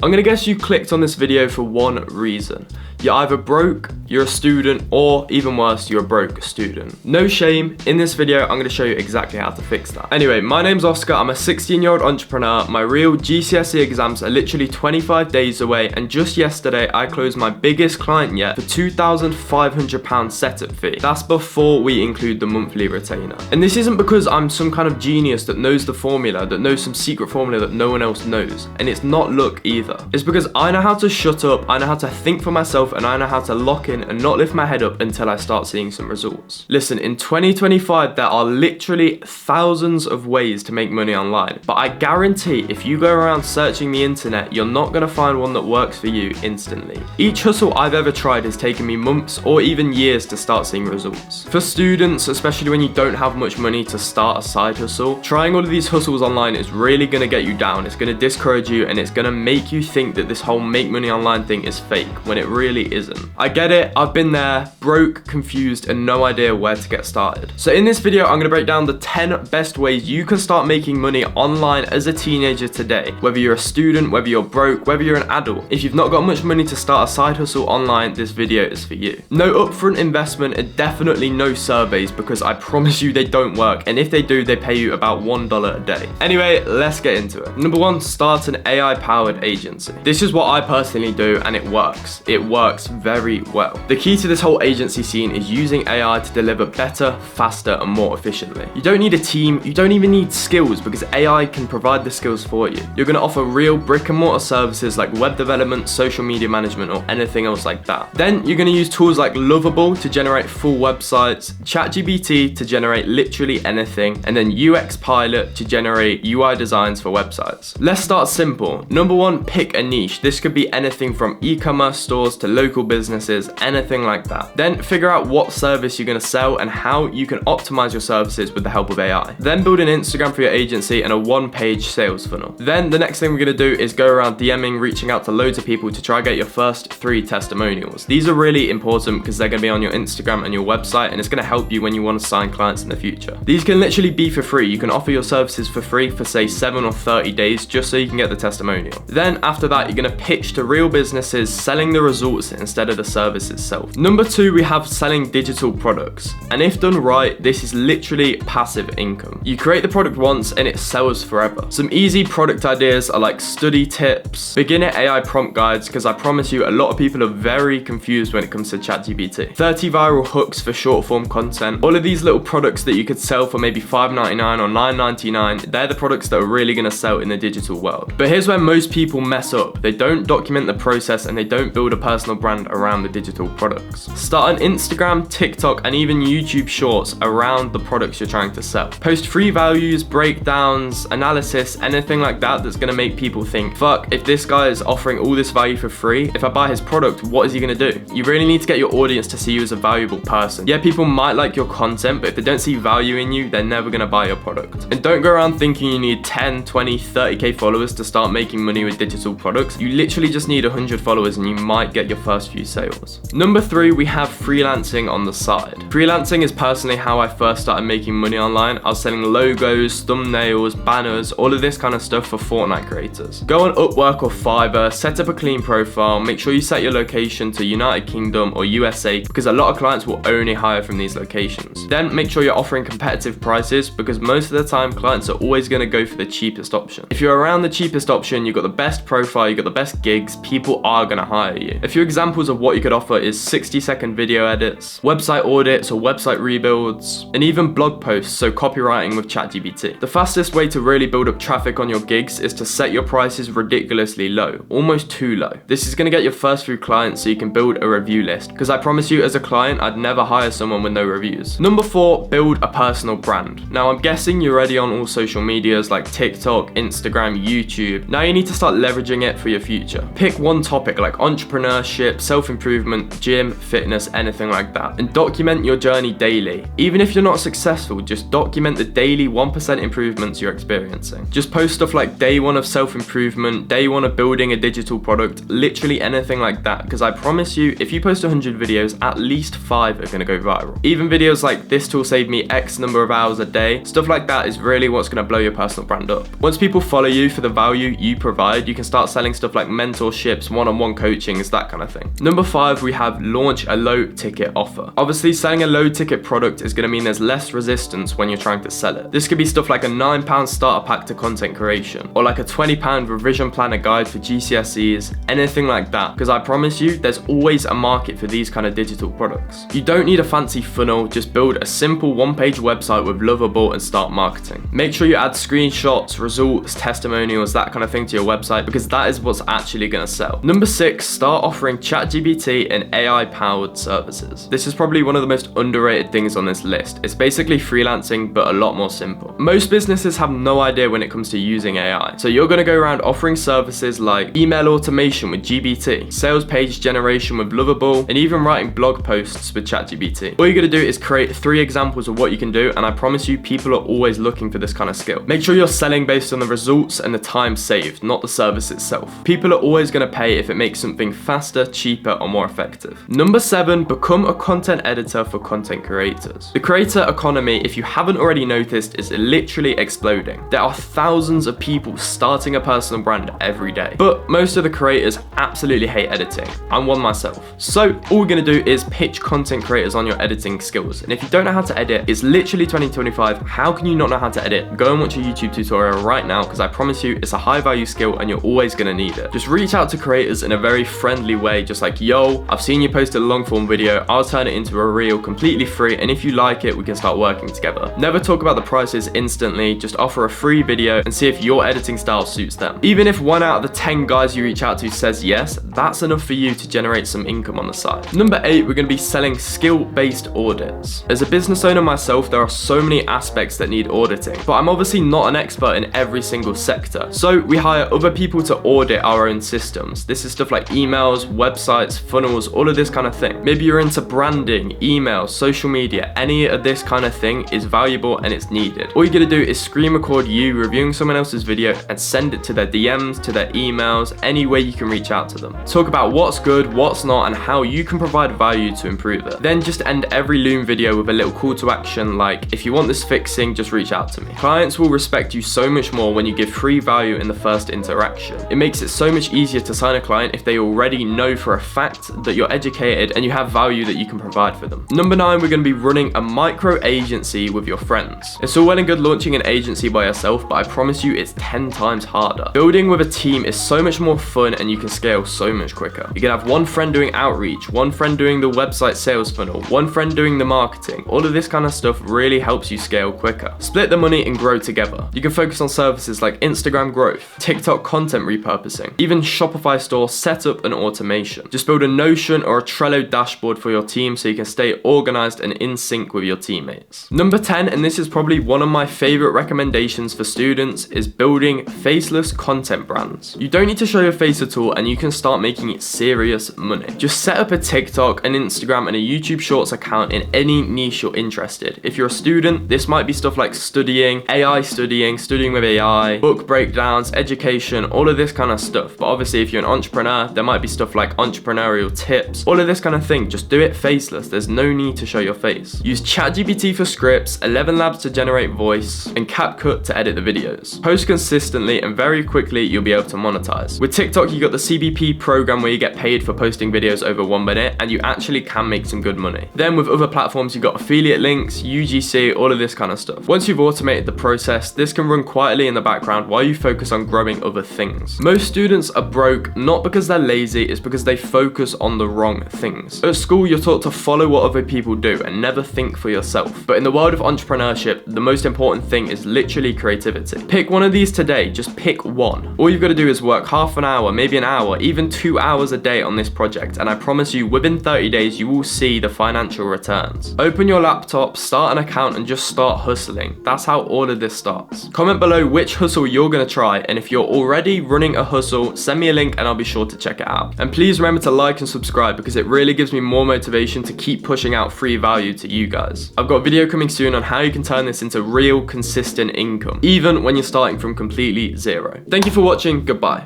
I'm gonna guess you clicked on this video for one reason. You're either broke, you're a student, or even worse, you're a broke student. No shame, in this video, I'm gonna show you exactly how to fix that. Anyway, my name's Oscar, I'm a 16-year-old entrepreneur. My real GCSE exams are literally 25 days away, and just yesterday, I closed my biggest client yet for £2,500 setup fee. That's before we include the monthly retainer. And this isn't because I'm some kind of genius that knows the formula, that knows some secret formula that no one else knows. And it's not luck either. It's because I know how to shut up, I know how to think for myself, and I know how to lock in and not lift my head up until I start seeing some results. Listen, in 2025, there are literally thousands of ways to make money online, but I guarantee if you go around searching the internet, you're not gonna find one that works for you instantly. Each hustle I've ever tried has taken me months or even years to start seeing results. For students, especially when you don't have much money to start a side hustle, trying all of these hustles online is really gonna get you down. It's gonna discourage you, and it's gonna make you think that this whole make money online thing is fake when it really isn't. I get it, I've been there, broke, confused, and no idea where to get started. So in this video, I'm gonna break down the 10 best ways you can start making money online as a teenager today. Whether you're a student, whether you're broke, whether you're an adult. If you've not got much money to start a side hustle online, this video is for you. No upfront investment and definitely no surveys, because I promise you they don't work, and if they do, they pay you about $1 a day. Anyway, let's get into it. Number one, start an AI-powered agency. This is what I personally do, and it works. It works very well. The key to this whole agency scene is using AI to deliver better, faster, and more efficiently. You don't need a team, you don't even need skills, because AI can provide the skills for you. You're gonna offer real brick and mortar services like web development, social media management, or anything else like that. Then you're gonna use tools like Lovable to generate full websites, ChatGPT to generate literally anything, and then UX Pilot to generate UI designs for websites. Let's start simple. Number one, pick a niche. This could be anything from e-commerce stores to local businesses, anything like that. Then figure out what service you're gonna sell and how you can optimize your services with the help of AI. Then build an Instagram for your agency and a one-page sales funnel. Then the next thing we're gonna do is go around DMing, reaching out to loads of people to try and get your first 3 testimonials. These are really important because they're gonna be on your Instagram and your website, and it's gonna help you when you wanna sign clients in the future. These can literally be for free. You can offer your services for free for say 7 or 30 days just so you can get the testimonial. Then after that, you're gonna pitch to real businesses, selling the results instead of the service itself. Number 2, we have selling digital products. And if done right, this is literally passive income. You create the product once and it sells forever. Some easy product ideas are like study tips, beginner AI prompt guides, because I promise you a lot of people are very confused when it comes to ChatGPT. 30 viral hooks for short form content. All of these little products that you could sell for maybe $5.99 or $9.99, they're the products that are really gonna sell in the digital world. But here's where most people mess up. They don't document the process and they don't build a personal brand around the digital products. Start an Instagram, TikTok, and even YouTube shorts around the products you're trying to sell. Post free values, breakdowns, analysis, anything like that that's gonna make people think, fuck, if this guy is offering all this value for free, if I buy his product, what is he gonna do? You really need to get your audience to see you as a valuable person. Yeah, people might like your content, but if they don't see value in you, they're never gonna buy your product. And don't go around thinking you need 10, 20, 30k followers to start making money with digital products. You literally just need 100 followers and you might get your first few sales. Number 3, we have freelancing on the side. Freelancing is personally how I first started making money online. I was selling logos, thumbnails, banners, all of this kind of stuff for Fortnite creators. Go on Upwork or Fiverr, set up a clean profile, make sure you set your location to United Kingdom or USA, because a lot of clients will only hire from these locations. Then make sure you're offering competitive prices, because most of the time clients are always going to go for the cheapest option. If you're around the cheapest option, you've got the best profile, you've got the best gigs, people are going to hire you. A few examples of what you could offer is 60-second video edits, website audits or website rebuilds, and even blog posts, so copywriting with ChatGPT. The fastest way to really build up traffic on your gigs is to set your prices ridiculously low, almost too low. This is going to get your first few clients so you can build a review list, because I promise you as a client, I'd never hire someone with no reviews. Number 4, build a personal brand. Now I'm guessing you're already on all social medias like TikTok, Instagram, YouTube. Now you need to start leveraging it for your future. Pick one topic like entrepreneurship, mentorship, self-improvement, gym, fitness, anything like that. And document your journey daily. Even if you're not successful, just document the daily 1% improvements you're experiencing. Just post stuff like day 1 of self-improvement, day 1 of building a digital product, literally anything like that, because I promise you, if you post 100 videos, at least 5 are going to go viral. Even videos like this tool saved me X number of hours a day, stuff like that is really what's going to blow your personal brand up. Once people follow you for the value you provide, you can start selling stuff like mentorships, one-on-one coachings, that kind of thing. Number 5, we have launch a low ticket offer. Obviously, selling a low ticket product is going to mean there's less resistance when you're trying to sell it. This could be stuff like a £9 starter pack to content creation, or like a £20 revision planner guide for GCSEs, anything like that, because I promise you, there's always a market for these kind of digital products. You don't need a fancy funnel, just build a simple one-page website with Lovable and start marketing. Make sure you add screenshots, results, testimonials, that kind of thing to your website, because that is what's actually going to sell. Number 6, start offering ChatGPT and AI-powered services. This is probably one of the most underrated things on this list. It's basically freelancing, but a lot more simple. Most businesses have no idea when it comes to using AI. So you're going to go around offering services like email automation with GBT, sales page generation with Lovable, and even writing blog posts with ChatGPT. All you're going to do is create 3 examples of what you can do, and I promise you, people are always looking for this kind of skill. Make sure you're selling based on the results and the time saved, not the service itself. People are always going to pay if it makes something faster, cheaper, or more effective. Number 7, become a content editor for content creators. The creator economy, if you haven't already noticed, is literally exploding. There are thousands of people starting a personal brand every day, but most of the creators absolutely hate editing. I'm one myself. So all we're going to do is pitch content creators on your editing skills. And if you don't know how to edit, it's literally 2025. How can you not know how to edit? Go and watch a YouTube tutorial right now, because I promise you, it's a high value skill and you're always going to need it. Just reach out to creators in a very friendly way, just like, yo, I've seen you post a long form video, I'll turn it into a reel completely free, and if you like it, we can start working together. Never talk about the prices instantly, just offer a free video and see if your editing style suits them. Even if 1 out of the 10 guys you reach out to says yes, that's enough for you to generate some income on the side. Number 8, we're going to be selling skill-based audits. As a business owner myself, there are so many aspects that need auditing, but I'm obviously not an expert in every single sector. So we hire other people to audit our own systems. This is stuff like emails, websites, funnels, all of this kind of thing. Maybe you're into branding, emails, social media, any of this kind of thing is valuable and it's needed. All you're gonna do is screen record you reviewing someone else's video and send it to their DMs, to their emails, any way you can reach out to them. Talk about what's good, what's not, and how you can provide value to improve it. Then just end every Loom video with a little call to action like, if you want this fixing, just reach out to me. Clients will respect you so much more when you give free value in the first interaction. It makes it so much easier to sign a client if they already know for a fact that you're educated and you have value that you can provide for them. Number 9, we're going to be running a micro agency with your friends. It's all well and good launching an agency by yourself, but I promise you it's 10 times harder. Building with a team is so much more fun and you can scale so much quicker. You can have one friend doing outreach, one friend doing the website sales funnel, one friend doing the marketing. All of this kind of stuff really helps you scale quicker. Split the money and grow together. You can focus on services like Instagram growth, TikTok content repurposing, even Shopify store setup and automation. Just build a Notion or a Trello dashboard for your team so you can stay organized and in sync with your teammates. Number 10, and this is probably one of my favorite recommendations for students, is building faceless content brands. You don't need to show your face at all and you can start making serious money. Just set up a TikTok, an Instagram, and a YouTube Shorts account in any niche you're interested. If you're a student, this might be stuff like studying, AI studying with AI, book breakdowns, education, all of this kind of stuff. But obviously if you're an entrepreneur, there might be stuff like entrepreneurial tips, all of this kind of thing. Just do it faceless. There's no need to show your face. Use ChatGPT for scripts, 11 Labs to generate voice, and CapCut to edit the videos. Post consistently and very quickly you'll be able to monetize. With TikTok, you got the CBP program where you get paid for posting videos over 1 minute and you actually can make some good money. Then with other platforms, you got affiliate links, UGC, all of this kind of stuff. Once you've automated the process, this can run quietly in the background while you focus on growing other things. Most students are broke not because they're lazy, it's because they focus on the wrong things. At school, you're taught to follow what other people do and never think for yourself. But in the world of entrepreneurship, the most important thing is literally creativity. Pick one of these today, just pick one. All you've got to do is work half an hour, maybe an hour, even 2 hours a day on this project, and I promise you within 30 days you will see the financial returns. Open your laptop, start an account, and just start hustling. That's how all of this starts. Comment below which hustle you're going to try, and if you're already running a hustle, send me a link and I'll be sure to check it out. And please please remember to like and subscribe because it really gives me more motivation to keep pushing out free value to you guys. I've got a video coming soon on how you can turn this into real consistent income, even when you're starting from completely zero. Thank you for watching. Goodbye.